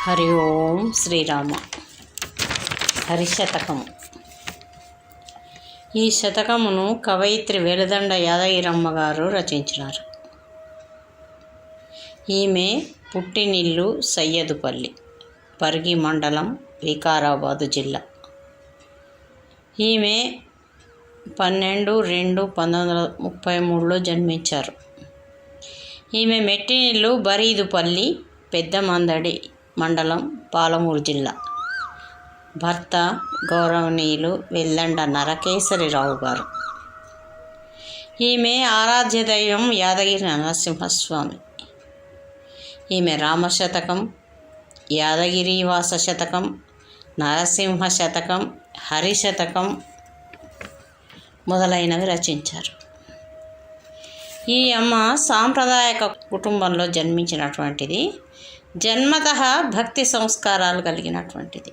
హరి ఓం శ్రీరామ. హరిశతకము. ఈ శతకమును కవయిత్రి వెలదండ యాదగిరమ్మ గారు రచించినారు. ఈమె పుట్టినిల్లు సయ్యదుపల్లి, పరిగి మండలం, వికారాబాదు జిల్లా. ఈమె 12/2/1933లో జన్మించారు. ఈమె మెట్టినిల్లు బరీదుపల్లి, పెద్దమందడి మండలం, పాలమూరు జిల్లా. భర్త గౌరవనీయులు వెల్లండ నరకేసరిరావు గారు. ఈమె ఆరాధ్య దైవం యాదగిరి నరసింహస్వామి. ఈమె రామశతకం, యాదగిరివాస శతకం, నరసింహ శతకం, హరిశతకం మొదలైనవి రచించారు. ఈ అమ్మ సాంప్రదాయక కుటుంబంలో జన్మించినటువంటిది. జన్మతః భక్తి సంస్కారాలు కలిగినటువంటిది.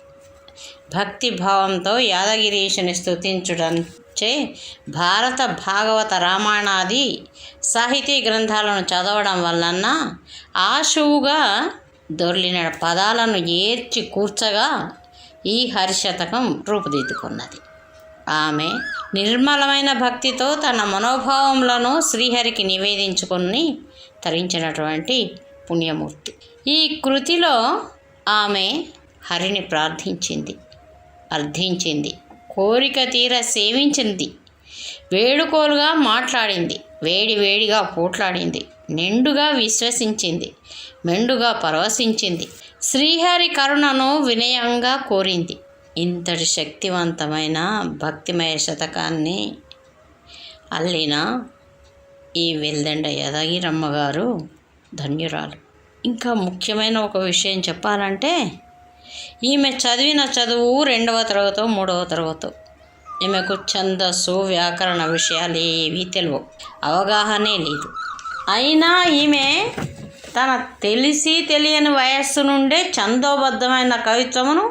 భక్తి భావంతో యాదగిరీశుని స్తుతించుటంచే భారత, భాగవత, రామాయణాది సాహితీ గ్రంథాలను చదవడం వలన ఆశువుగా దొర్లిన పదాలను ఏర్చి కూర్చగా ఈ హరిశతకం రూపుదిద్దుకున్నది. ఆమె నిర్మలమైన భక్తితో తన మనోభావములను శ్రీహరికి నివేదించుకొని తరించినటువంటి పుణ్యమూర్తి. ఈ కృతిలో ఆమె హరిని అర్థించింది, కోరిక తీర సేవించింది, వేడుకోలుగా మాట్లాడింది, వేడిగా పోట్లాడింది, నిండుగా విశ్వసించింది, మెండుగా పరవశించింది, శ్రీహరి కరుణను వినయంగా కోరింది. ఇంతటి శక్తివంతమైన భక్తిమయ శతకాన్ని అల్లిన ఈ వెల్దండ యాదగిరమ్మ గారు ధన్యురాలు. ఇంకా ముఖ్యమైన ఒక విషయం చెప్పాలంటే, ఈమె చదివిన చదువు 2వ తరగతో 3వ తరగతో. ఈమెకు ఛందస్సు, వ్యాకరణ విషయాలు ఏవీ తెలియవు, అవగాహనే లేదు. అయినా ఈమె తన తెలియని వయస్సు నుండే ఛందోబద్ధమైన కవిత్వమును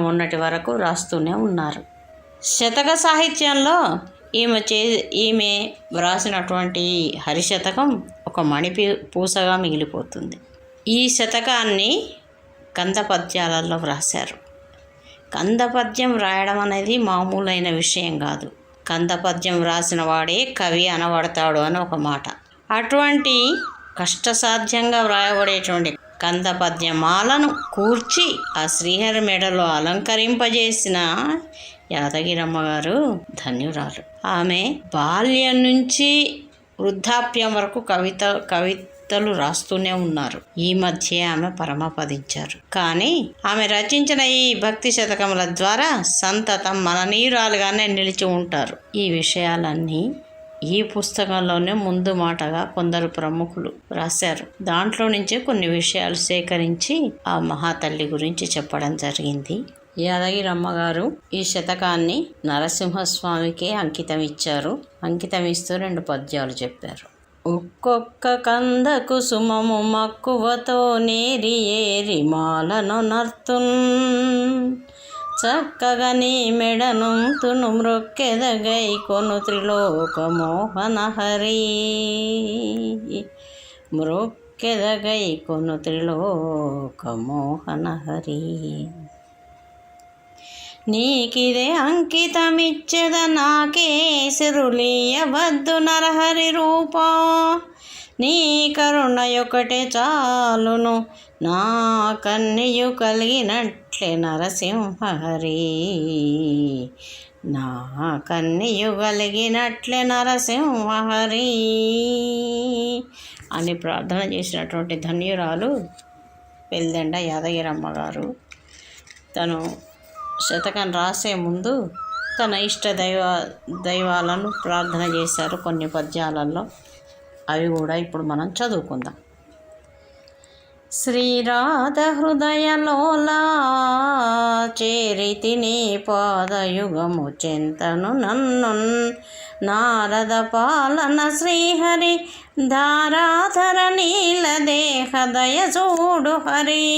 మొన్నటి వరకు రాస్తూనే ఉన్నారు. శతక సాహిత్యంలో ఈమె వ్రాసినటువంటి హరిశతకం ఒక పూసగా మిగిలిపోతుంది. ఈ శతకాన్ని కందపద్యాలలో వ్రాశారు. కందపద్యం రాయడం అనేది మామూలైన విషయం కాదు. కందపద్యం వ్రాసిన వాడే కవి అనబడతాడు అని ఒక మాట. అటువంటి కష్టసాధ్యంగా వ్రాయబడేటువంటి కందపద్యమాలను కూర్చి ఆ శ్రీహరి మెడలో అలంకరింపజేసిన యాదగిరమ్మ గారు ధన్యురాలు. ఆమె బాల్యం నుంచి వృద్ధాప్యం వరకు కవితలు రాస్తూనే ఉన్నారు. ఈ మధ్య ఆమె పరమపదించారు. కానీ ఆమె రచించిన ఈ భక్తి శతకముల ద్వారా సంతతం మననీయురాలుగానే నిలిచి ఉంటారు. ఈ విషయాలన్నీ ఈ పుస్తకంలోనే ముందు మాటగా కొందరు ప్రముఖులు రాశారు. దాంట్లో నుంచే కొన్ని విషయాలు సేకరించి ఆ మహాతల్లి గురించి చెప్పడం జరిగింది. యాదగిరమ్మ గారు ఈ శతకాన్ని నరసింహస్వామికే అంకితం ఇచ్చారు. అంకితం ఇస్తూ 2 పద్యాలు చెప్పారు. ఒక్కొక్క కందకు సుమము మక్కువతో నేరి ఏరి మాలను నర్తున్, చక్కగా నీ మెడను తును మృక్కెదగై కొను త్రిలోక మోహన హరి, మృక్కెదగై కొను త్రిలోక మోహన హరి. నీకిదే అంకితమిచ్చెద నాకేసిరులీయవద్దు నరహరి రూపా, నీ కరుణయొకటే చాలును నా కన్యయు కలిగినట్లే నరసింహహరి, నా కన్యయు కలిగినట్లే నరసింహహరి అని ప్రార్థన చేసినటువంటి ధన్యురాలు వెల్దండ యాదగిరమ్మ గారు. తను శతకం రాసే ముందు తన ఇష్ట దైవాలను ప్రార్థన చేశారు కొన్ని పద్యాలలో. అవి కూడా ఇప్పుడు మనం చదువుకుందాం. శ్రీరాధ హృదయలోలా చేరితి నీ పాదయుగము చెంతను నన్ను, నారద పాలన శ్రీహరి ధారాధర నీల దేహ దయ చూడు హరి,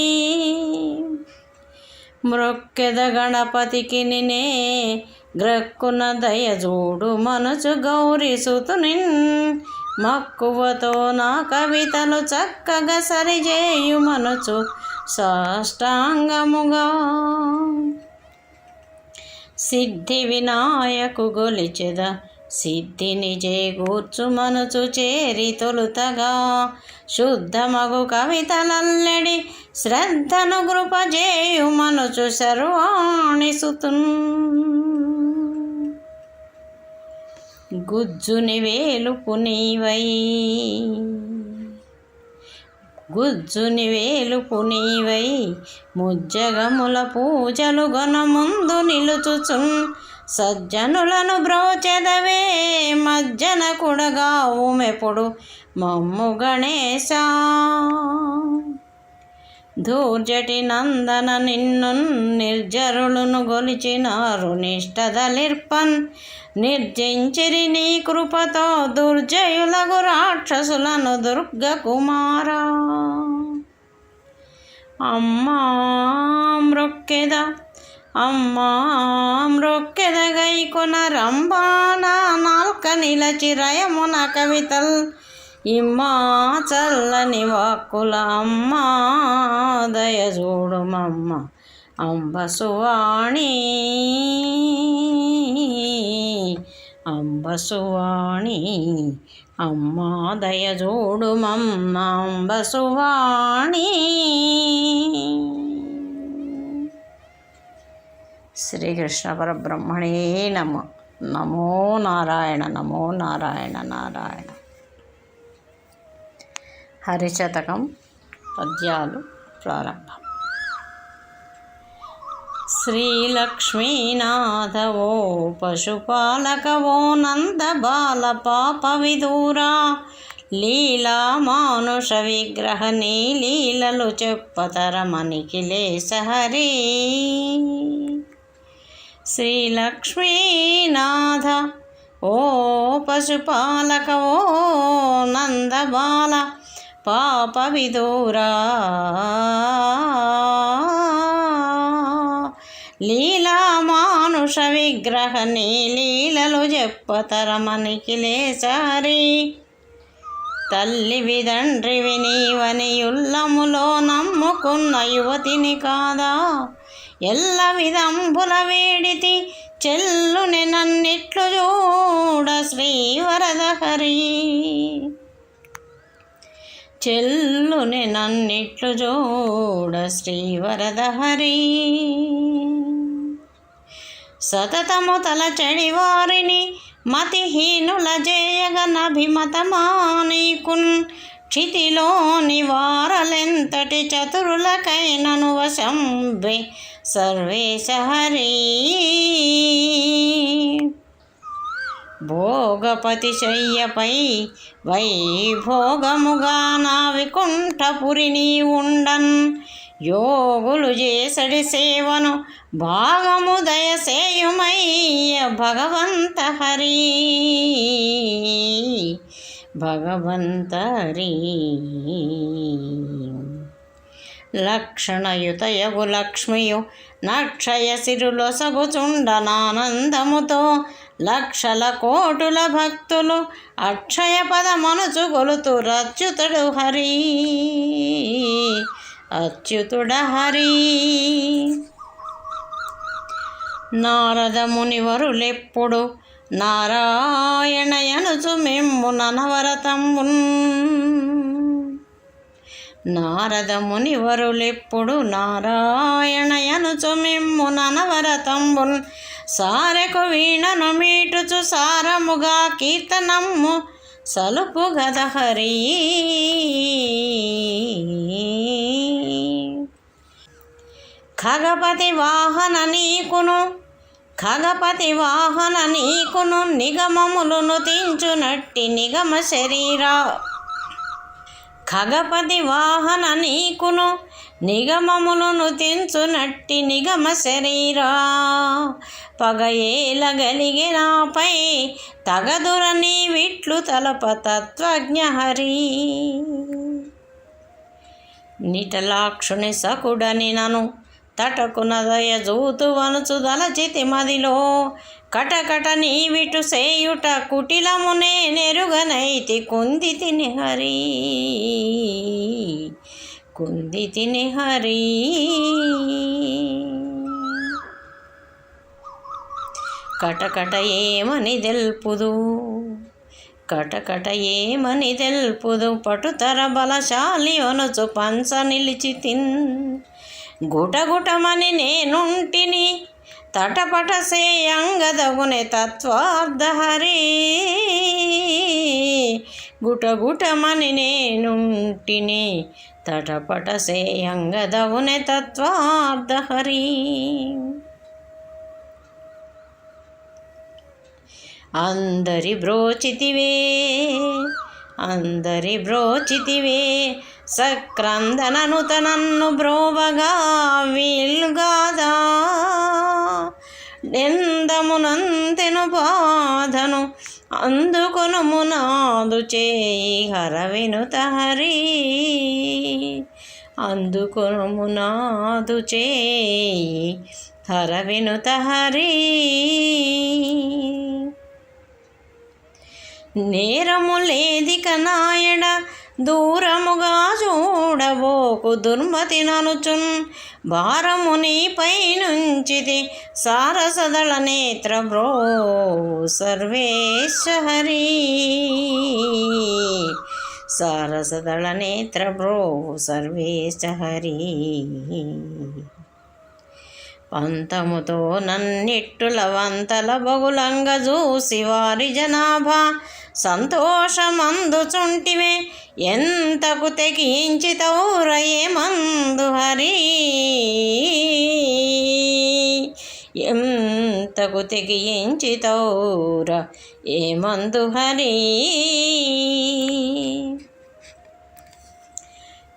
మృక్కెద గణపతికి నినే గ్రక్కున దయజూడు మనసు గౌరీసుతునిన్, మక్కువతో నా కవితలు చక్కగా సరిచేయు మనసు సాష్టాంగముగా. సిద్ధి వినాయకు గొలిచెద సిద్ధిని చేకూర్చు మనసు చేరి తొలుతగా. శుద్ధమగు కవితలల్లెడి శ్రద్ధను కృపజేయు మనసు సర్వాణి సుతున్. గుజ్జుని వేలుపు నీవై గుజ్జుని వేలుపు నీవై ముజ్జగముల పూజలు గొనముందు నిలుచుచున్. సజ్జనులను బ్రోచెదవే మజ్జన కుడగావు మెప్పుడు మమ్ము గణేశా. ధూర్జటి నందన నిన్ను నిర్జరులను గొలిచినారు నిష్టదలిర్పన్. నిర్జించిరి నీ కృపతో దుర్జయులగు రాక్షసులను దుర్గ కుమారా. అమ్మా మ్రొక్కెద అమ్మా మ్రొక్కెద గైకొన రంభాన నాల్క నిలచి రయమున కవితల్. ఇమ్మా చల్లని వాక్కుల అమ్మా దయ చూడుమమ్మ అంబసువాణి అంబసువాణి. అమ్మా దయ చూడుమమ్మ అంబసువాణి. శ్రీకృష్ణ పరబ్రహ్మణే నమో. నమో నారాయణ నమో నారాయణ నారాయణ. హరిశతకం పద్యాలు ప్రారంభం. శ్రీలక్ష్మీనాథవో పశుపాలకవో నందబాల పాప విదూరా. లీలా మానుష విగ్రహ నీ లీలలు చెప్పతరమనిఖిలేశ హరి. శ్రీలక్ష్మీనాథ ఓ పశుపాలక ఓ నందబాల పాప విదూరా. లీలా మానుష విగ్రహ నీ లీలలు చెప్పతరమనిఖిలేశ హరి. తల్లివి తండ్రివి నీవని యుల్లములో నమ్ముకున్న యువతిని కాదా. ఎల్ల విధంబుల వేడితి చెల్లుని నన్నిట్లు చూడ శ్రీవరద హరి. చెల్లుని నన్నిట్లు చూడ శ్రీవరద హరి. సతతము తలచడి వారిని మతిహీనుల జేయగనభిమతమానీకున్. క్షితిలోని వారలెంతటి చతురులకైనను వశంబే సర్వేశ హరి. భోగపతి శయ్యపై వైభోగముగా నా వికుంఠపురి నీ ఉండన్. యోగులు చేసడి సేవను భాగము దయసేయుమయ్య భగవంత హరి. భగవంత హరి. లక్షణయుతయగు లక్ష్మియు నక్షయ సిరులొసగుచుండనానందముతో. లక్షల కోటుల భక్తులు అక్షయ పదమనుచు గొలుతు రచ్యుతుడు హరి. అచ్యుతుడ హరి. నారద మునివరులెప్పుడు నారాయణయనుచు మిమ్ము ననవరతంబున్. నారద మునివరులెప్పుడు నారాయణయనుచు మిమ్ము ననవరతంబున్. సారెకు వీణను మీటుచు సారముగా కీర్తనమ్ము సలుపు గద హరి. ఖగపతి వాహన నీకును ఖగపతి వాహన నీకును నిగమములను తించునట్టి నిగమ శరీరా. ఖగపతి వాహన నీకును నిగమములను తించునట్టి నిగమ శరీరా. పగయేలగలిగి నాపై తగదుర నీ విట్లు తలప తత్వజ్ఞ హరి. నిటలాక్షుని సకుడని నను తటకున దయజూతు వనుచు దలచితి మదిలో. కటకట నీ విటు సేయుట కుటిలమునే నెరుగనైతి కుందితిని హరి. కుంది తిని హరి. కటకట ఏమని తెల్పుదు, కటకట ఏమని తెల్పుదు, పటుతర బలశాలి అనుచు పంచ నిలిచి తిన్. గుటగుటమని నేనుంటిని తటపట సేయంగదగునే తత్వార్థహరి. గుటగుటమని నేనుంటిని తటపట సేయంగదగునే తత్వార్థహరి. అందరి బ్రోచితివే, అందరి బ్రోచితివే, సక్రందననుత నన్ను బ్రోవగా వీలుగాదా. నిందమునంతెను బాధను అందుకొనుము నాదు చేయి హరవినుత హరి. అందుకొనుము నాదు చేయి హరవినుత హరి. నేరము లేదిక నాయడ దూరముగా చూడబోకు దుర్మతి ననుచున్. భారము నీపై నుంచిది సారసదళ నేత్ర బ్రో సర్వేశ హరి. సారసదళ నేత్ర బ్రో సర్వేశ హరి. పంతముతో నన్నిట్టుల వంతల బగులంగ చూసి వారి జనాభా సంతోషమందుచుంటివే. ఎంతకు తెగించి తౌరయే మందు హరి. ఎంతకు తెగించి తౌర ఏ మందు హరి.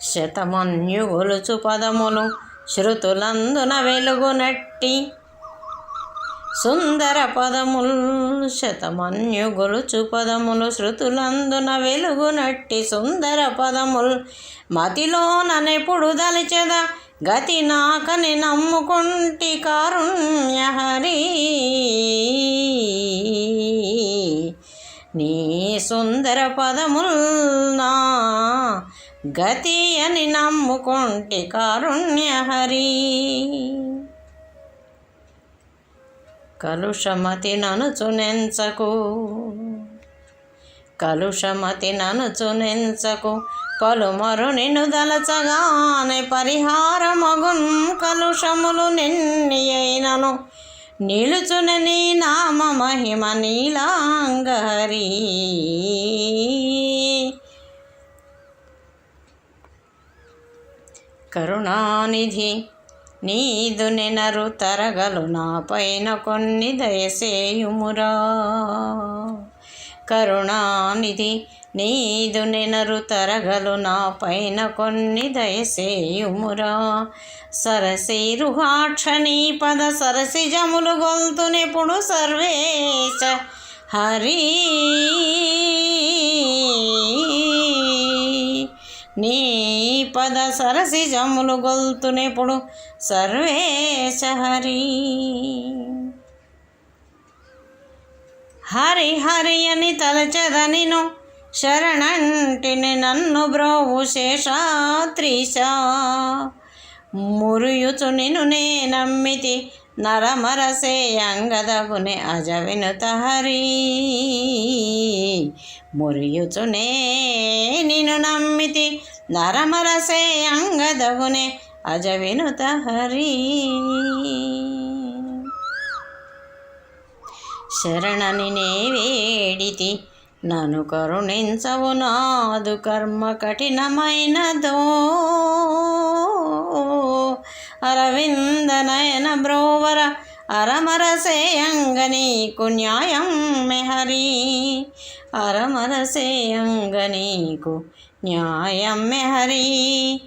శతమన్యుగొలుచు పదములు శృతులందున వెలుగునట్టి సుందర పదముల్. శతమన్యుగొలుచు పదములు శృతులందున వెలుగునట్టి సుందర పదముల్. మతిలోననెప్పుడు దలిచెద గతి నాకని నమ్ముకుంటి కారుణ్య హరి. నీ సుందర పదముల్ నా గతి అని నమ్ముకుంటి కారుణ్య హరి. కలుషమతి ననుచునెంచకు, కలుషమతి ననుచునెంచకు, పలుమరు నిన్ను దలచగానే పరిహారమగున్. కలుషములు నిన్ని అయినను నిలుచున నీ నామ మహిమ నీలాంగ హరి. కరుణానిధి నీదు నెనరు తరగలు నాపైన కొన్ని దయసేయుమురా. కరుణానిధి నీదు నెనరు తరగలు నాపైన కొన్ని దయసేయుమురా. సరసీరుహాక్ష నీ పద సరసిజములు గొల్తునెప్పుడు సర్వేశ హరి. నీ పద సరసిజములు గొల్తునెప్పుడు సర్వేశ హరి. హరి హరి అని తలచదనిను శరణంటిని నన్ను బ్రోవు శేషాత్రీశ. మురియుచు నిను నే నమ్మితి నరమరసేయంగదగునే అజ వినుత హరి. మురియుచునే నిను నమ్మితి నరమరసేయంగదగునే అజ వినుత హరి. శరణని నే వేడితి నన్ను కరుణించవు నాదు కర్మ కఠినమైనదో. అరవింద నయన బ్రోవర అరమరసేయంగ నీకు న్యాయం మెహరి. అరమరసేయంగ నీకు న్యాయం మెహరి.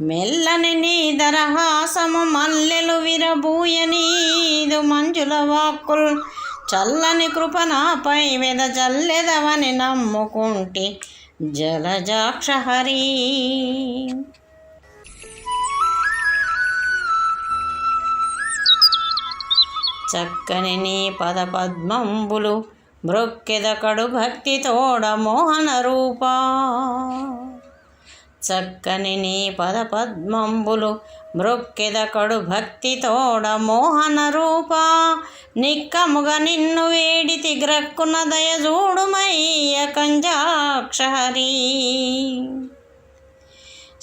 మెల్లని నీ దరహాసము మల్లెలు విరబూయ నీదు మంజుల వాక్కుల్. చల్లని కృప నాపై వెద చల్లెదవని నమ్ముకుంటి జలజాక్ష హరి. చక్కని నీ పద పద్మంబులు మ్రొక్కెద కడు భక్తి తోడ మోహన రూపా. చక్కని నీ పద పద్మంబులు మ్రొక్కెద కడు భక్తి తోడ మోహన రూప నిక్కముగా నిన్ను వేడితి గ్రక్కున దయజూడుమయ్య కంజాక్షహరి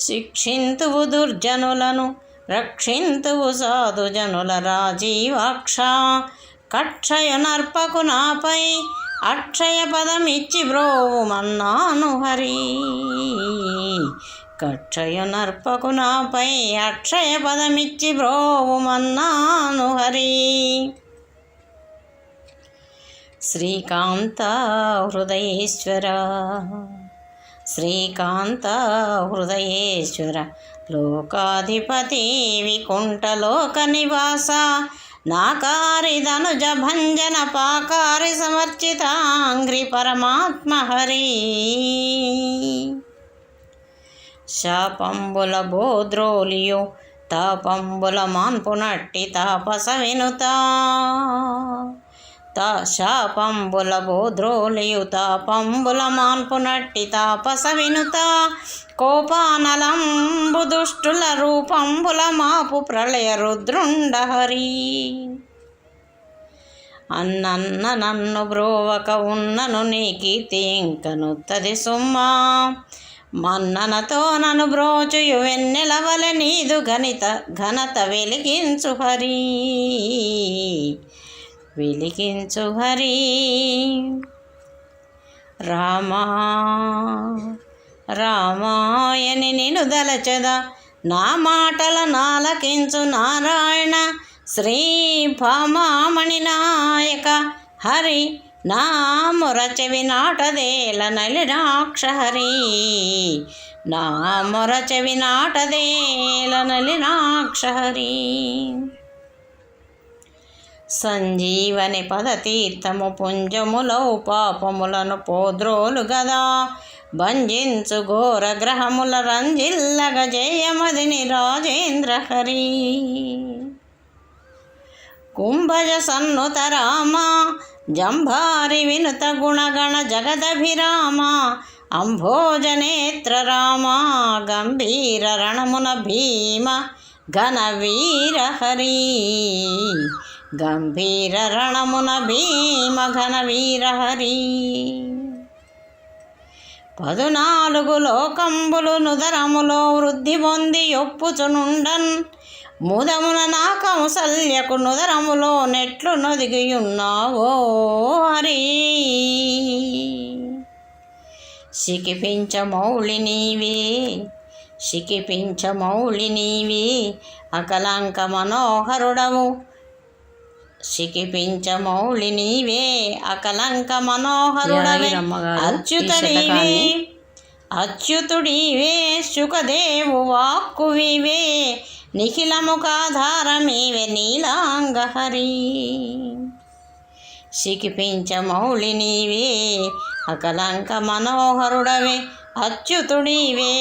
శిక్షింతువు దుర్జనులను రక్షింతువు సాధుజనుల రాజీవాక్ష కక్షయ నర్పకు నాపై అక్షయ పదమిచ్చి బ్రోవుమన్నాను హరి కక్షయ నర్పకు నాపై అక్షయ పదమిచ్చి బ్రోవుమన్నాను హరి శ్రీకాంత హృదయేశ్వర శ్రీకాంత హృదయేశ్వర లోకాధిపతి వికుంఠలోక నివాస నాకారి ధనుజ భంజన పాకారి సమర్చితాంగ్రి పరమాత్మ హరి శాపంబుల బోద్రోలియు తాపంబుల మాన్పునట్టి తాపస వినుత శాపంబుల బోద్రోలియు తాపంబుల మాన్పునట్టి తాపస వినుత కోపానలంబు దుష్టుల రూపంబుల మాపు ప్రళయ రుద్రుండ హరి అన్నన్న నన్ను బ్రోవక ఉన్నను నీ కీర్తి ఇంకనుత్తది సుమ్మా మన్ననతో నన్ను బ్రోచుయు వెన్నెలవల నీదు ఘనత వెలిగించు హరి వెలిగించు హరి రామా రామాయని నిను దలచదా నా మాటల నాలకించు నారాయణ శ్రీ భామామణి నాయక హరి నా మొరచెవి నాటదేల నలినాక్ష హరి నా మొరచెవి నాటదేల నలినాక్ష హరి సంజీవని పదతీర్థము పుంజములౌ పాపములను పోద్రోలు గదా భంజించు ఘోర గ్రహముల రంజిల్లగ జయమదిని రాజేంద్ర హరి కుంభజ సన్నుత రామ జంభారి వినుత గుణగణ జగదభిరామ అంభోజనేత్ర రామ గంభీర రణమున భీమ ఘన వీర హరి గంభీర రణమున భీమ ఘన వీర హరి 14 లోకంబులు నుదరములో వృద్ధి పొంది ఒప్పుచునుండన్ ముదమున నా కౌసల్యకు నుదరములో నెట్లు నొదిగియున్నావో హరి శిఖిపించమౌళి నీవే అకలంక మనోహరుడవు శిఖిపించమౌళి నీవే అకలంక మనోహరుడవే అచ్యుతుడివే శుకదేవు వాక్కువివే నిఖిలముఖాధారమేవే నీలాంగ హరి శిఖిపించమౌళి నీవే అకలంక మనోహరుడవే అచ్యుతుడివే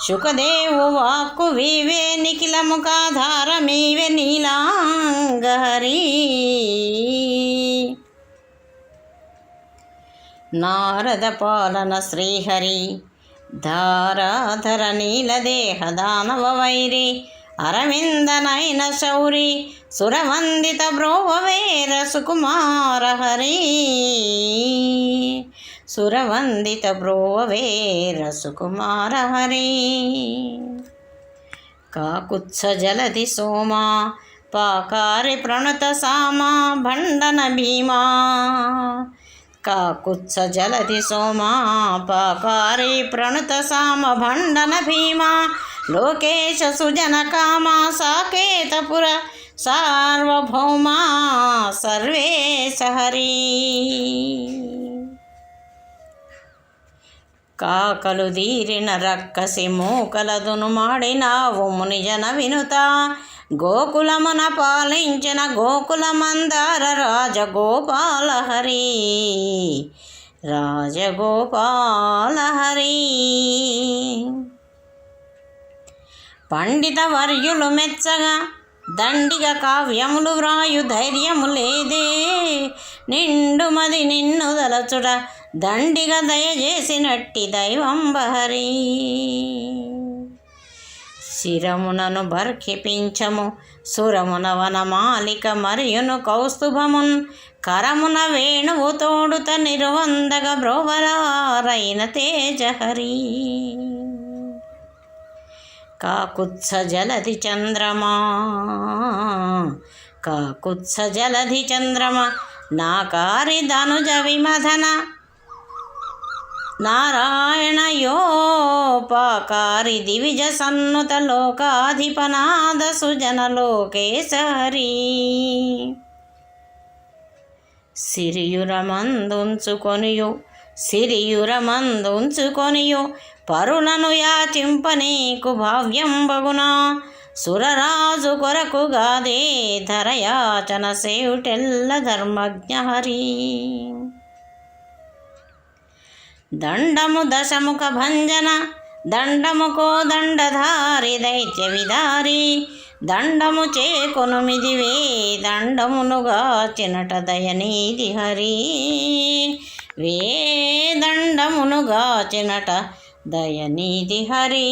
శుకదేవు వాక్కువివే నిఖిలముఖాధారమేవే నీలాంగ హరి నారద పాలన శ్రీహరి ధారాధర నీలదేహ దానవ వైరి అరవిందనైన శౌరి సురవందిత బ్రోవవేర సుకుమార హరి సురవందిత బ్రోవవేర సుకుమార హరి కాకుత్స జలధి సోమా పాకారి ప్రణుత సామా భండన భీమా కాకుత్స జలధి సోమా పాకారి ప్రణుత సామ భండన భీమా లోకేశ సుజన కామా సాకేతపుర సార్వభౌమా సర్వేశ హరి కాకలు దీరిన రక్కసి మూకలదును మాడినావు మునిజన వినుత గోకులమున పాలించిన గోకుల మందార రాజగోపాల హరి రాజగోపాల హరి పండిత వర్యులు మెచ్చగా దండిగ కావ్యములు వ్రాయు ధైర్యము లేదే నిండుమది నిన్ను దలచుడ దండిగ దయచేసినట్టి దైవంబ హరి శిరమునను బర్ఖిపించము సురమున వనమాలిక మరియును కౌస్తుభమున్ కరమున వేణువు తోడుత నిరువందగ బ్రోవరారైన తేజహరి కాకుత్స జలధి చంద్రమా కాకుత్స జలధి చంద్రమ నాకారి ధనుజ విమధన నారాయణయోపకారి దివిజ సన్నుత లోకాధిపనాద సుజన లోకేశహరి సిరియురమందుంచుకొనియు పరులను యాచింపనీకు భావ్యంబగునా సురరాజు కొరకుగాదే ధరయాచన సేయుటెల్ల ధర్మజ్ఞ హరి దండము దశముఖ భంజన దండముకో దండధారి దైత్య విదారి దండము చేకొనుమిదివే దండమునుగా చినట దయనీది హరి వే దండమునుగా చినట దయనీది హరి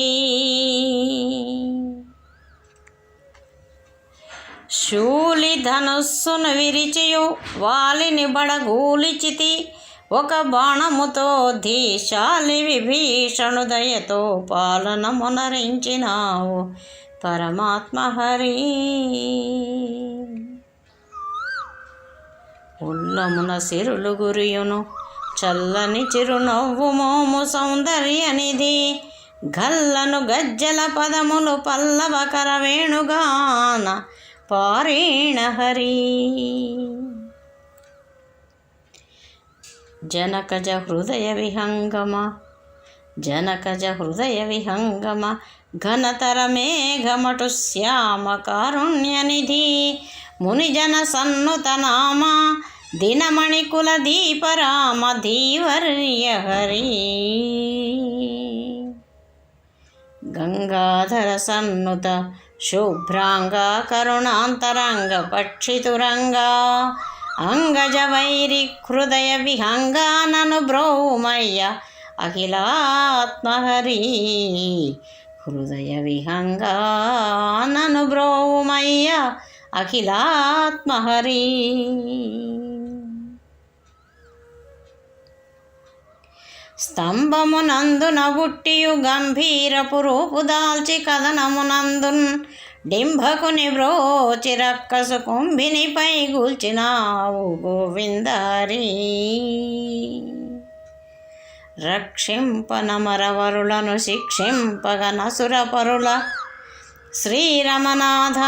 శూలి ధనుస్సును విరిచియు వాలిని బడగూలిచితి ఒక బాణముతో ధీశాలి విభీషణు దయతో పాలనమునరించినావు పరమాత్మ హరి ఉల్లమున సిరులు గురియును చల్లని చిరునవ్వు మోము సౌందర్యనిధి గల్లను గజ్జల పదములు పల్లవకర వేణుగాన పారేణ హరి జనకజ హృదయ విహంగమ ఘనతర మేఘమటు శ్యామ కారుణ్యనిధి మునిజన సన్నుత నామ దినమణికుల దీపరామ ధీవర్య హరి గంగాధర సన్నుత శుభ్రాంగ కరుణాంతరంగ పక్షితురంగా అంగజ వైరి హృదయ విహంగానను బ్రోమయ్య అఖిలాత్మహరి హృదయ విహంగానను బ్రోమయ్య అఖిలాత్మహరి స్తంభమునందున బుట్టియు గంభీరపు రూపు దాల్చి కథనమునందున్ డింభకుని బ్రోచి రక్కసు కుంభినిపై గూల్చినావు గోవిందారి రక్షింపనమరవరులను శిక్షింపగ నసురపరుల శ్రీరమనాథ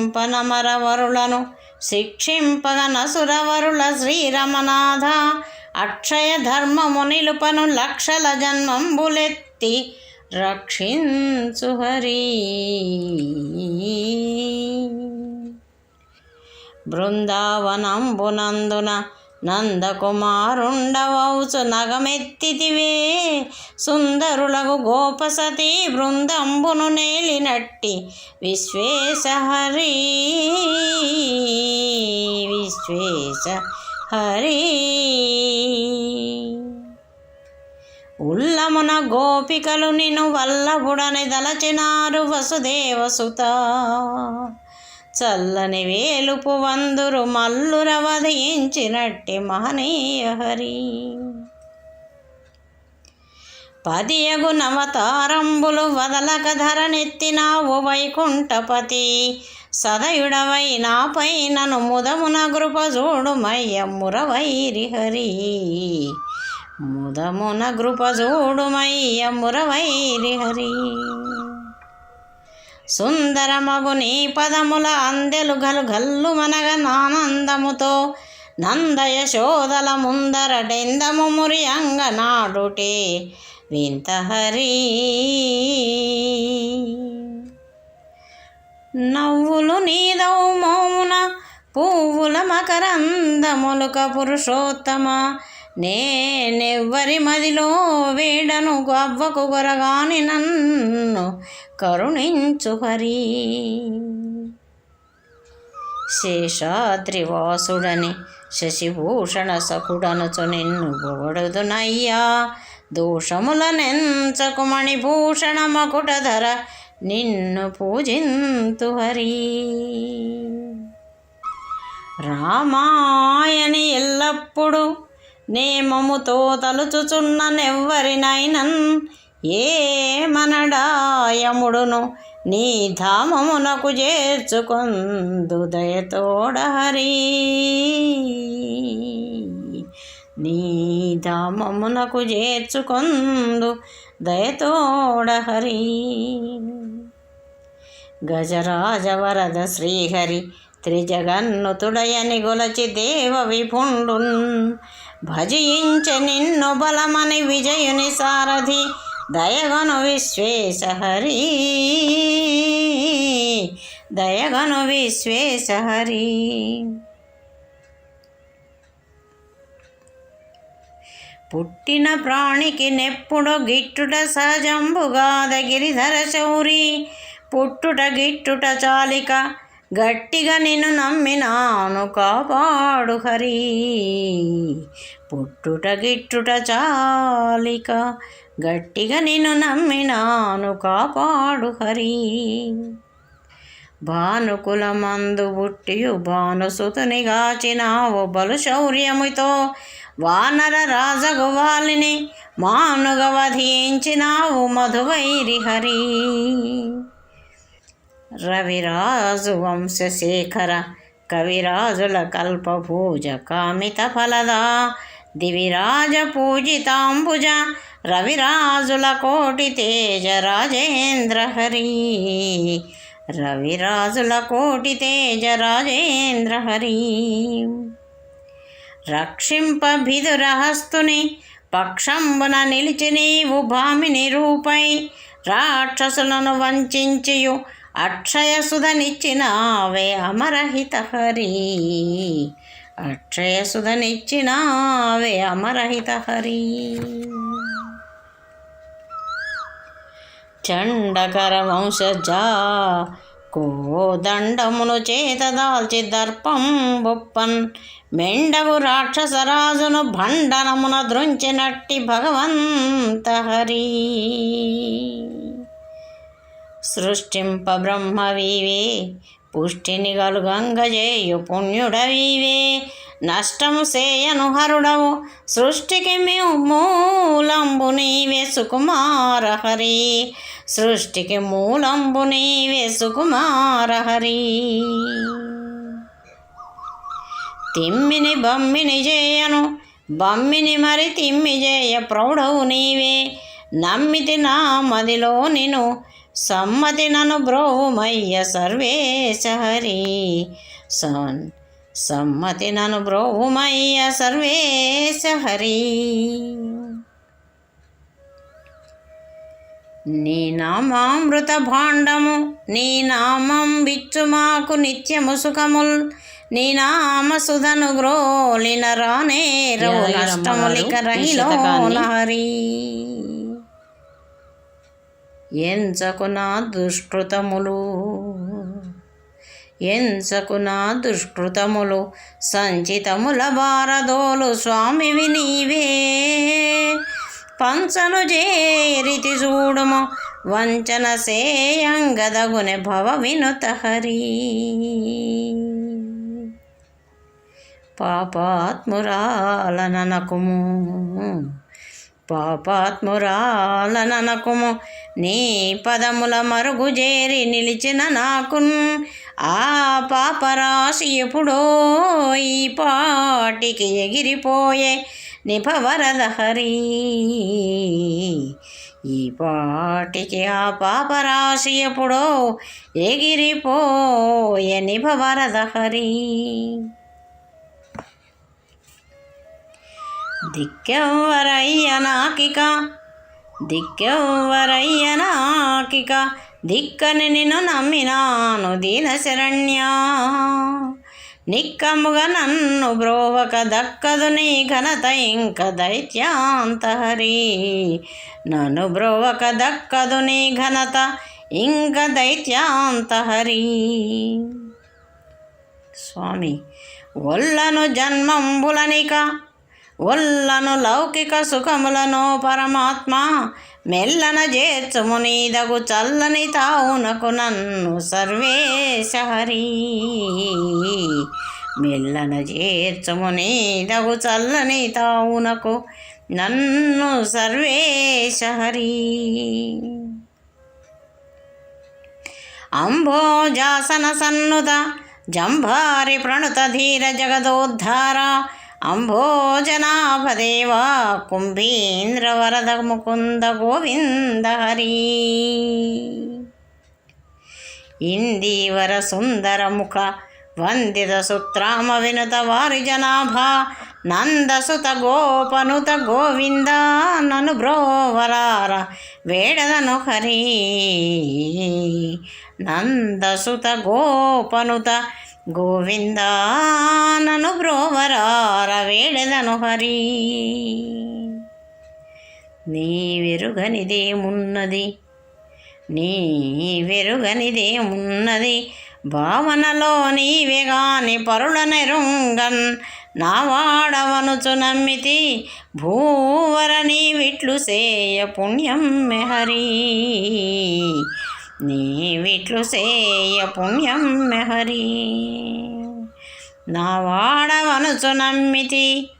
రక్షింపనమరవరులను శిక్షింపగ నసురవరుల శ్రీరమనాథ అక్షయ ధర్మము నిలుపను లక్షల జన్మంబులెత్తి రక్షించు హరి బృందావనంబునందున నందకుమారుండవౌచు నగమెత్తితివే సుందరులకు గోపసతి బృందంబును నేలినట్టి విశ్వేశ హరి ఉల్లమున గోపికలు నిన్ను వల్లభుడని దలచినారు వసుదేవసుత చల్లని వేలుపు వందురు మల్లుర వధించినట్టి మహనీయ హరి పదియగు నవతారంబులు వదలక ధరనెత్తినావు వైకుంఠపతి సదయుడవై నాపై నను ముదమున గృపజోడుమయ్య మురవైరి హరి ముదమున గృపజోడుమయ్య మురవైరి హరి సుందరమగు నీ పదముల అందెలు గల్లు మనగ నానందముతో నందయశోదల ముందర డెందము మురియంగ నాడుటే వింత హరి నవ్వులు నీదవు మోమున పువ్వుల మకరందములుక పురుషోత్తమ నేనెవ్వరి మదిలో వేడను గవ్వకు గొరగాని నన్ను కరుణించు హరి శేషాద్రివాసుడని శశిభూషణ సఖుడనుచు నిన్ను పొగడుదునయ్యా దోషములనెంచకు మణిభూషణ మకుటధర నిన్ను పూజింతు హరి. రామాయని ఎల్లప్పుడు నేమముతో తలుచుచున్ననెవ్వరినైనన్ ఏమనడాయముడును నీ ధామమునకు చేర్చుకొందు దయతోడ హరి. నీ ధామమునకు చేర్చుకొందు దయతోడ హరి. గజరాజ వరద శ్రీహరి త్రిజగన్నుతుడయని గొలచి దేవ విభుండున్ భజించె నిన్ను బలమని విజయుని సారథి దయగను విశ్వేశ హరి. దయగను విశ్వేశ హరి. పుట్టిన ప్రాణికి నెప్పుడు గిట్టుట సహజంబుగాద గిరిధర శౌరి. పుట్టుట గిట్టుట చాలిక గట్టిగా నిన్ను నమ్మినాను కాపాడు హరి. పుట్టుట గిట్టుట చాలిక గట్టిగా నిన్ను నమ్మినాను కాపాడు హరి. భానుకులమందు బుట్టియు భానుసుతుని గాచినావు బలు శౌర్యముతో వానర రాజగువాలిని మానుగా వధించినావు మధువైరి హరి. రవిరాజు వంశశేఖర కవిరాజుల కల్పభూజ కామిత ఫలదా దివిరాజ పూజితాంబుజ రవిరాజుల కోటి తేజ రాజేంద్ర హరి. రవిరాజుల కోటి తేజ రాజేంద్ర హరి. రక్షింప భిదురహస్తుని పక్షంబున నిలిచి నీవు భామిని రూపై రాక్షసులను వంచియు అక్షయసుధనిచ్చినావే అమరహిత హరి. అక్షయసుధనిచ్చినావే అమరహిత హరి. చండకర వంశజా కోదండమును చేత దాల్చి దర్పం బొప్పన్ మెండవు రాక్షసరాజును భండనమున దృంచినట్టి భగవంత హరి. సృష్టింప బ్రహ్మవీవే పుష్టిని గలుగంగజేయు పుణ్యుడవీవే నష్టము సేయను హరుడవు సృష్టికి మూలంబు నీవే సుకుమార హరి. సృష్టికి మూలంబు నీవే సుకుమార హరి. తిమ్మిని బమ్మిని చేయను బమ్మిని మరి తిమ్మి చేయ ప్రౌఢవు నీవే నమ్మితి నా మదిలో నిను సమ్మతి నను బ్రోవుమయ్య సర్వేశ హరి. సమ్మతి నను బ్రోవుమయ్య సర్వేశ హరి. నీ నామామృత భాండము నీ నామం బిచ్చు మాకు నిత్యము సుఖముల్ నీ నామ సుధను గ్రోలిన రానేరవు నష్టములిక రహిలో హరి. ఎంచకు నా దుష్కృతములు ఎంచకు నా దుష్కృతములు సంచితముల భారదోలు స్వామివి నీవే పంచను చేరితి చూడుము వంచన సేయంగదగునె భవ వినుత హరి. పాపాత్మురాలనకుము పాపాత్మురాలనకుము నీ పదముల మరుగు చేరి నిలిచిన నాకున్ ఆ పాపరాశి ఎప్పుడో ఈ పాటికి ఎగిరిపోయే నిపవరద హరి. ఈ పాటికి ఆ పాపరాశి ఎప్పుడో ఎగిరిపోయే నిపవరద హరి. దిక్కెవ్వరయ్య నాకిక దిక్కెవ్వరయ్య నాకిక దిక్కని నిన్ను నమ్మినాను దీన శరణ్యా. నిక్కముగా నన్ను బ్రోవక దక్కదు నీ ఘనత ఇంక దైత్యాంత హరి. నన్ను బ్రోవక దక్కదు నీ ఘనత ఇంక దైత్యాంత హరి. స్వామి ఒల్లను జన్మంబులనిక ఒల్లను లౌకిక సుఖములను పరమాత్మ మెల్లన చేర్చుము నీదగు చల్లని తావునకు నన్ను సర్వేశ హరి. మెల్లన చేర్చుము నీదగు చల్లని తావునకు నన్ను సర్వేశ హరి. అంభోజాసన సన్నుత జంభారి ప్రణుత ధీర జగదోద్ధార అంభోజనాభదేవా కుంభీంద్ర వరద ముకుంద గోవింద హరి. ఇందీవర సుందర ముఖ వందిత సుత్రామ వినుత వారి జనాభా నందసుత గోపనుత గోవింద నను బ్రోవరార వేడదను హరి. నందసుత గోపనుత గోవింద నను బ్రోవరార వేడదను హరి. నీ వెరుగనిదేమున్నది నీ వెరుగనిదేమున్నది భావనలో నీవే గాని పరుల నెరుంగన్ నా వాడవనుచు నమ్మితి భూవర నీ విట్లు సేయ పుణ్యం మెహరి. నీ విట్లు సేయ పుణ్యం మెహరి. నా వాడవనుచు నమ్మితి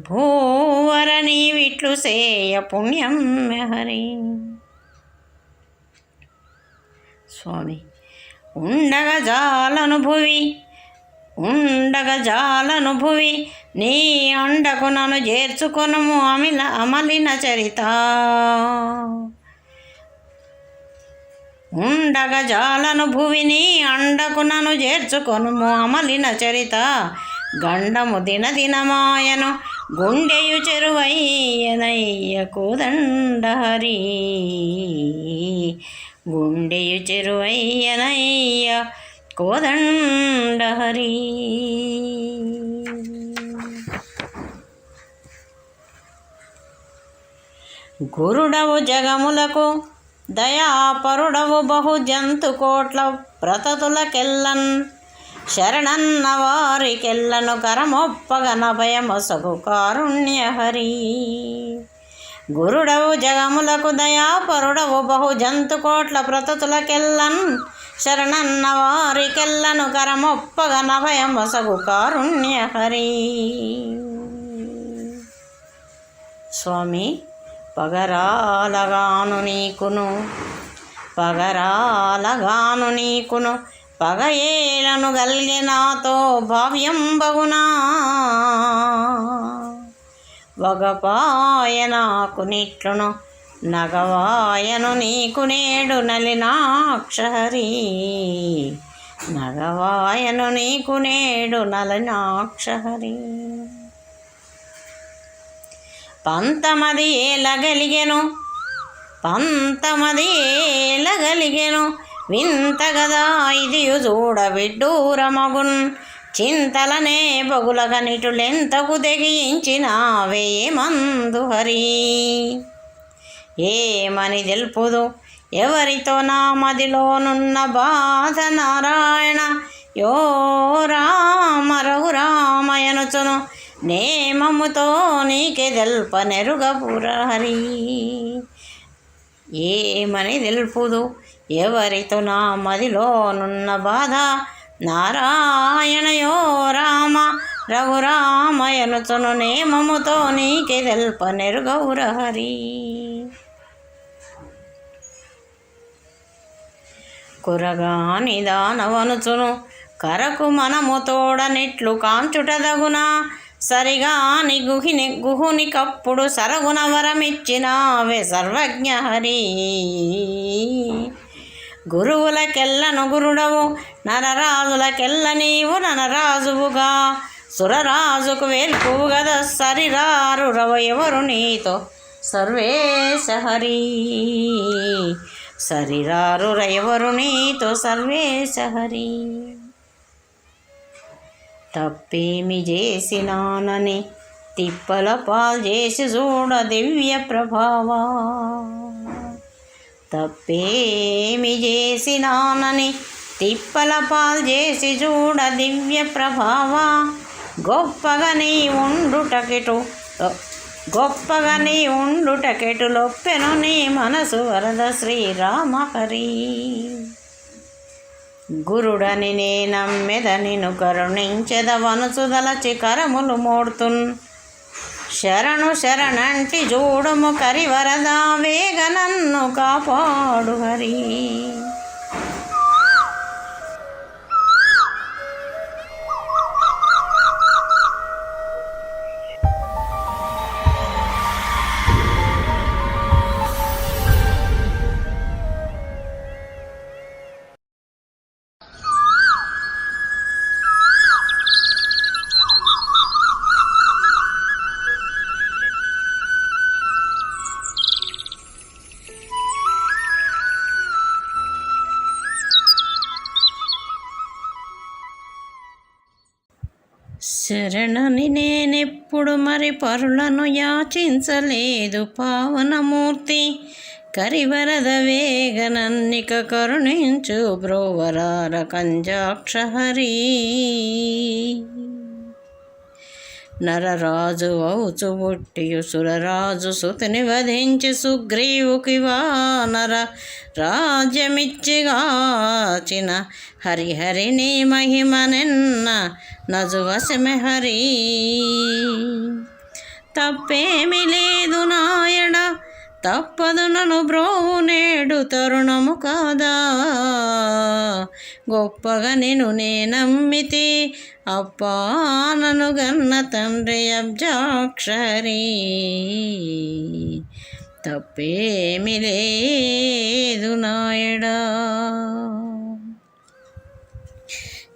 భూవర నీ విట్లు సేయ పుణ్యం మెహరి. స్వామి ఉండగ జాలను భువి నీ అండకు నన్ను చేర్చుకొనుము అమలిన చరిత. ఉండగ జాలను భువి నీ అండకు నన్ను చేర్చుకొనుము అమలిన చరిత. గండము దినదినమాయను గుండెయు చెరువయ్యనయ్య కోదండ హరి. గుండెయు చెరువయ్యనయ్య కోదండ హరి. గురుడవు జగములకు దయాపరుడవు బహు జంతు కోట్ల ప్రతతులకెల్లన్ శరణన్న వారికెల్లను కరమొప్పగన భయమొసగు కారుణ్య హరి. గురుడవు జగములకు దయాపరుడవు బహు జంతు కోట్ల ప్రతతులకెల్లన్ శరణన్న వారికెల్లను కరమొప్పగన భయమొసగు కారుణ్య హరి. స్వామి పగరాలగాను నీకును పగయేలను గల్గె నాతో భావ్యం బగునా. వగపాయ నాకు నిట్లును నగవాయను నీకు నేడు నలినాక్ష హరి. నగవాయను నీకు నేడు నలినాక్ష హరి. పంతమది ఏలగలిగెను వింతగదా ఇదియు చూడ విడ్డూరమగున్. చింతలనే బగులగనిటులెంతకు తెగించినావే మందు హరి. ఏమని తెలుపుదు ఎవరితో నా మదిలోనున్న బాధ నారాయణ. యో రామ రఘురామయనుచును నేమముతో నీకే తెల్ప నెరుగపుర హరి. ఏమని తెలుపుదు ఎవరితో నా మదిలోనున్న బాధ నారాయణయో రామ రఘురామయనుచును నేమముతో నీకే తెల్ప నెరుగౌర హరి. కురగాని దానవనుచును కరకు మనము తోడనిట్లు కాంచుటదగునా. సరిగాని గుహుని కప్పుడు సరగుణ వరమిచ్చినావే సర్వజ్ఞ హరి. గురువులకెల్లను గురుడవు నరరాజులకెల్ల నీవు నరరాజువుగా. సురరాజుకు వేల్పువు గద సరిరారు రవ ఎవరు నీతో సర్వేశ హరి. సరిరారు ఎవరు నీతో సర్వేశ హరి. తప్పేమి చేసినానని తిప్పల పాలు చేసి చూడ దివ్య ప్రభావా. తప్పేమి చేసినానని తిప్పల పాలు చేసి చూడ దివ్య ప్రభావా. గొప్పగా నీ ఉండుటకెటు లొప్పెను నీ మనసు వరద శ్రీరామహరి. గురుడని నే నమ్మెద నిన్ను కరుణించెదవనుసు దలచి కరములు మోడుతున్. శరణు శరణంటి జోడుము కరివరదా వేగ నన్ను కాపాడు హరి. శరణని నేనెప్పుడు మరి పరులను యాచించలేదు పావనమూర్తి. కరివరద వేగ నన్నిక కరుణించు బ్రోవరార కంజాక్షహరి. నరరాజు అవుచు బుట్టియు సురరాజు సుతుని వధించి సుగ్రీవుకి వానర రాజ్యమిచ్చిగాచిన హరిహరిని మహిమనెన్న నజువశమె హరి. తప్పేమి లేదు నాయడ తప్పదు నను బ్రోవు నేడు తరుణము కాదా. గొప్పగా నిన్ను నేనమ్మితి అప్పా నను గన్న తండ్రి అబ్జాక్షరి. తప్పేమి లేదు నాయడా.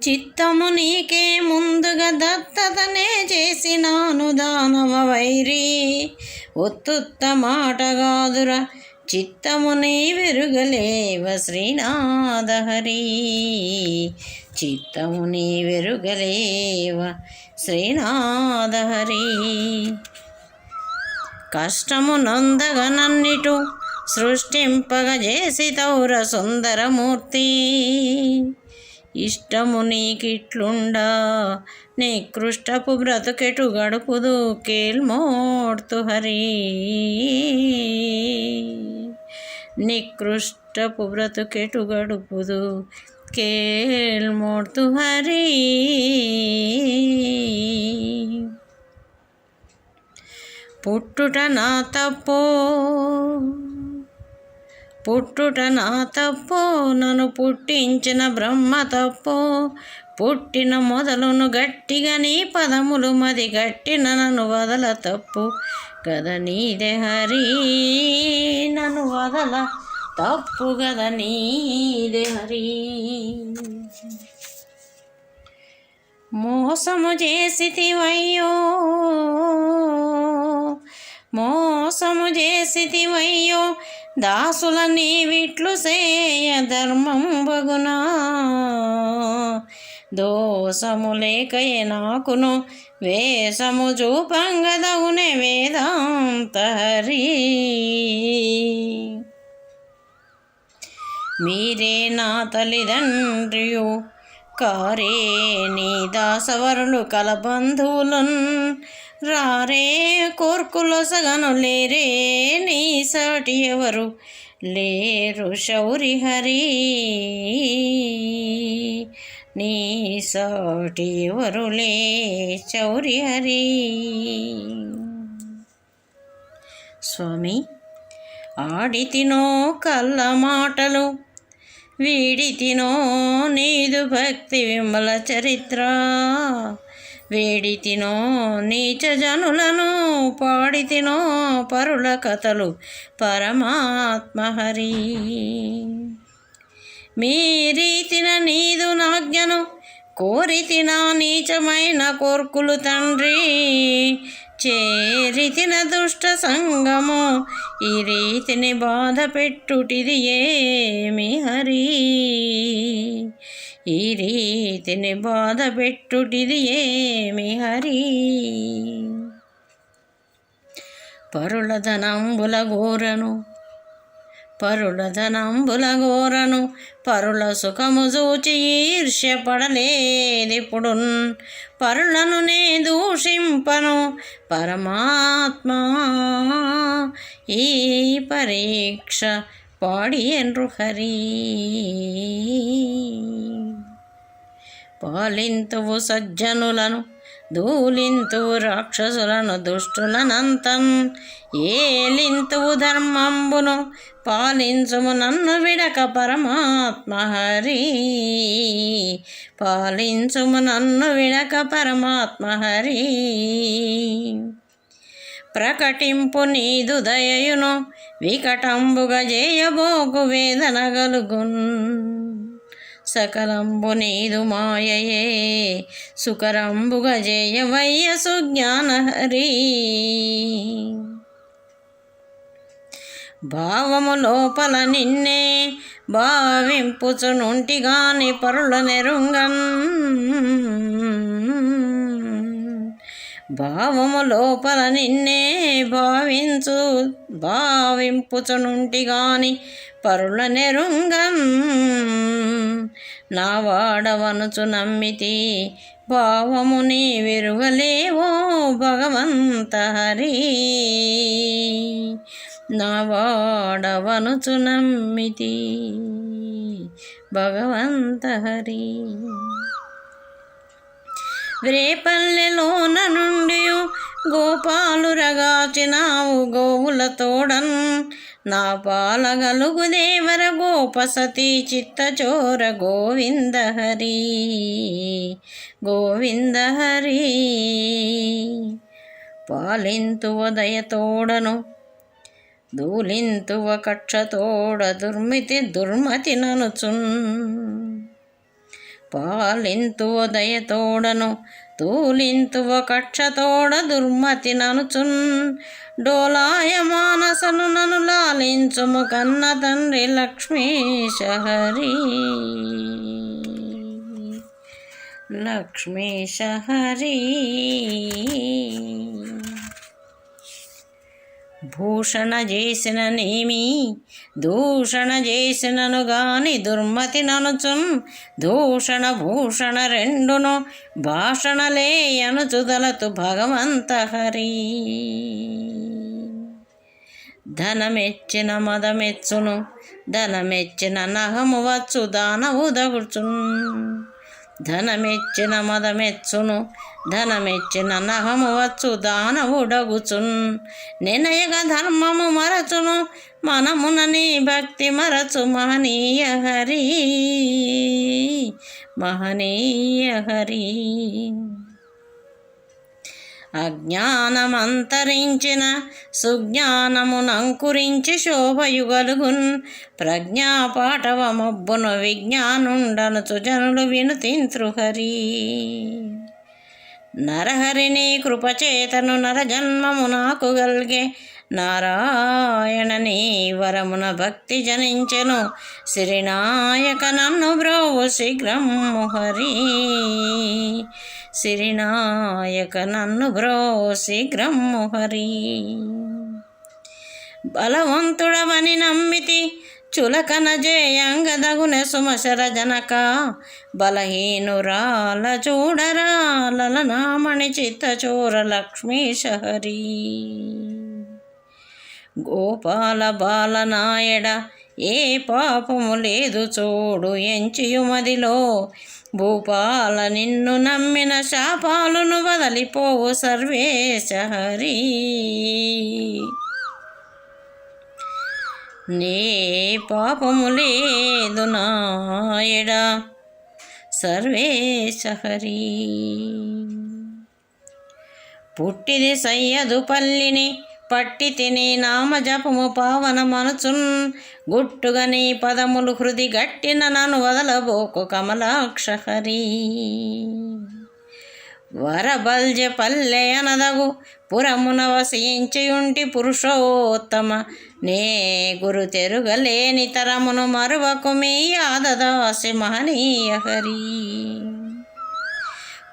చిత్తము నీకే ముందుగా దత్తతనే చేసినాను దానవ వైరి. ఒత్తుత్త మాటగాదురా చిత్తము నీ వెరుగలేవ శ్రీనాథహరి. చిత్తము నీ వెరుగలేవ శ్రీనాథహరి. కష్టము నొందగ నన్నిటు సృష్టింపగ చేసి తౌర సుందరమూర్తి. ఇష్టము నీకిట్లుండా నికృష్టపు బ్రతుకెటు గడుపుదు కేల్మోడ్తు హరి. నికృష్టపు బ్రతుకెటు గడుపుదు కేల్మోడ్తు హరి. పుట్టుట నా తప్పో నన్ను పుట్టించిన బ్రహ్మ తప్పో. పుట్టిన మొదలును గట్టిగా నీ పదములు మది గట్టిన నన్ను వదల తప్పు గద నీదే హరి. నన్ను వదల తప్పు గద నీదే హరి. మోసము చేసితివయ్యో దాసుల నీవిట్లు సేయ ధర్మం బగునా. దోషము లేకయే నాకును వేషము చూపంగదవునే వేదాంత హరి. మీరే నా తల్లిదండ్రియు కారే నీ దాసవరులు కలబంధువులున్. రారే కోర్కులొసగను లేరే నీ సాటి ఎవరు లేరు శౌరి హరి. నీ సాటి ఎవరు లే శౌరి హరి. స్వామి ఆడితినో కళ్ళ మాటలు వీడితినో నీదు భక్తి విమల చరిత్ర. వేడితినో నీచ జనులను పాడితినో పరుల కథలు పరమాత్మ హరి. మీరీతిన నీదు నాజ్ఞను కోరితిన నీచమైన కోర్కులు తండ్రి. చేరితిన దుష్ట సంగము ఈ రీతిని బాధ పెట్టుటిది ఏమి హరి. ఈ రీతిని బాధ పెట్టుటిది ఏమి హరి. పరుల ధనంబుల గోరను పరుల ధనంబుల గోరను పరుల సుఖము చూచి ఈర్ష్యపడలేదిప్పుడు పరులను నే దూషింపను పరమాత్మా ఈ పరీక్ష పాడియన్రు హరి. పాలింతువు సజ్జనులను దూలింతువు రాక్షసులను దుష్టులనంతం ఏలింతువు ధర్మంబును పాలించుము నన్ను విడక పరమాత్మ హరి. పాలించుము నన్ను విడక పరమాత్మ హరి. ప్రకటింపు నీదు దయయును వికటంబుగ జేయబోకు వేదన గలుగున్ సకలంబు నీదు మాయయే సుకరంబుగ జేయవయ్య సుజ్ఞాన హరి. భావము లోపల నిన్నే భావింపుచునుంటిగాని పరుల నెరుంగన్ భావము లోపల నిన్నే భావింపుచునుంటిగాని పరుల నెరుంగన్ నా వాడవనుచు నమ్మితి భావము నీ విరుగలేవో భగవంత హరి. నా వాడవనుచు నమ్మితి భగవంత హరి. రేపల్లెలోన నుండి గోపాలురగాచినావు గోవుల తోడన్ నా పాలగలుగు దేవర గోపసతి చిత్తచోర గోవింద హరి. గోవింద హరి. పాలింతువ దయతోడను దూలింతువ కక్షతోడ దుర్మతి ననుచున్ పాలింతువ దయతోడను తూలింతువ కక్షతోడ దుర్మతి ననుచున్ డోలాయ మానసను నను లాలించుము కన్న తండ్రి లక్ష్మీశ హరి. లక్ష్మీశ హరి. భూషణ చేసిన నేమి దూషణ చేసినను గాని దుర్మతి ననుచున్ దూషణ భూషణ రెండును భాషణలే అనుచుదలతు భగవంత హరి. ధనమెచ్చిన మదమెచ్చును ధనమెచ్చిన నహము వచ్చు దానవు దగుచున్ ధనమెచ్చిన మదమెచ్చును ధనమెచ్చిన నహము వచ్చు దానవుడగుచున్ నినయగ ధర్మము మరచును మనమున నీ భక్తి మరచు మహనీయ హరి. మహనీయ హరి. అజ్ఞానమంతరించిన సుజ్ఞానమునంకురించి శోభయుగలుగున్ ప్రజ్ఞాపాఠవమబ్బును విజ్ఞానుండనుచు జనులు వినుతింత్రు హరి. నరహరిని కృపచేతను నరజన్మము నాకు గల్గే నారాయణ నీ వరమున భక్తి జనించెను సిరినాయక నన్ను బ్రోవు శీఘ్రము హరి. సిరినాయక నన్ను బ్రో శీఘ్రము హరి. బలవంతుడవని నమ్మితి చులకన జేయంగదగున సుమశర జనక బలహీనురాల చూడరాల నామణి చిత్తచోర లక్ష్మీశ హరి. గోపాల బాలనాయడ ఏ పాపము లేదు చూడు ఎంచియుమదిలో భూపాల నిన్ను నమ్మిన శాపాలును వదలిపోవు సర్వేశ హరి. నే పాపము లేదు నాయడ సర్వేశ హరి. పుట్టిది సయ్యదు పల్లిని పట్టి తిని నామజపము పావన మనచున్ గుట్టుగా నీ పదములు హృది గట్టిన నన్ను వదలబోకు కమలాక్ష హరి. వరబల్జ పల్లె అనదగు పురమున వసించియుంటి పురుషోత్తమ నే గురు తెరుగలేని తరమును మరువకు మీ యాదదాసి మహనీయ హరి.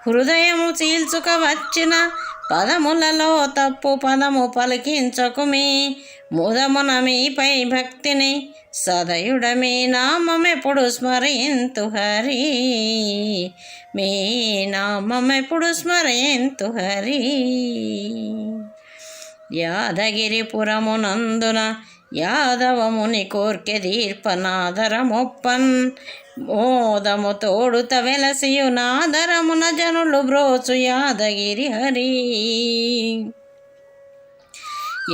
హృదయము చీల్చుక వచ్చిన పదములలో తప్పు పదము పలికించకుమి, ముదమున మీపై భక్తిని సదయుడ మీ నామమెప్పుడు స్మరింతు హరి, మీ నామమెప్పుడు స్మరింతు హరి. యాదగిరిపురమునందున యాదవముని కోర్కె దీర్పనాదరమొప్పన్, మోదము తోడుత వెలసియు నాదరమున జనులు బ్రోచు యాదగిరి హరి.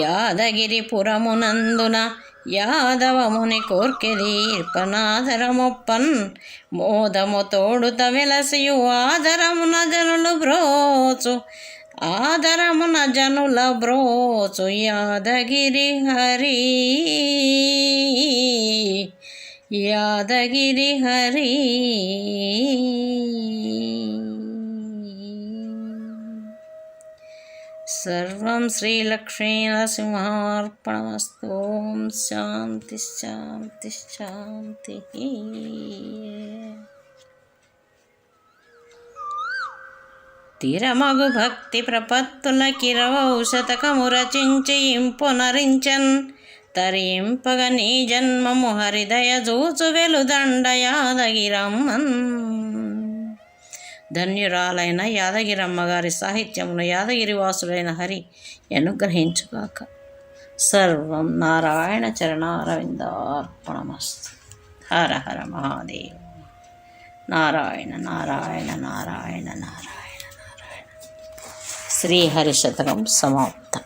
యాదగిరిపురమునందున యాదవముని కోర్కె దీర్పనాదరమొప్పన్, మోదము తోడుత వెలసియు ఆదరమున జనులు బ్రోచు, ఆదరమున జనుల బ్రోచు యాదగిరి హరి, యాదగిరి హరి. సర్వం శ్రీలక్ష్మీనరసింహార్పణమస్తు. ఓం శాంతి శాంతి శాంతి. తిరమగు భక్తి ప్రపత్తుల కిరవౌషతకము రచించి ఇంపునరించన్, తరింపగ నీ జన్మము హరిదయ జూచు వెలుదండ యాదగిరమ్మన్. ధన్యురాలైన యాదగిరమ్మ గారి సాహిత్యమును యాదగిరి వాసుడైన హరి అనుగ్రహించుగాక. సర్వం నారాయణ చరణారవిందార్పణమస్తు. హర హర మహాదేవ. నారాయణ నారాయణ నారాయణ నారాయణ నారాయణ. శ్రీహరి శతకం సమాప్తం.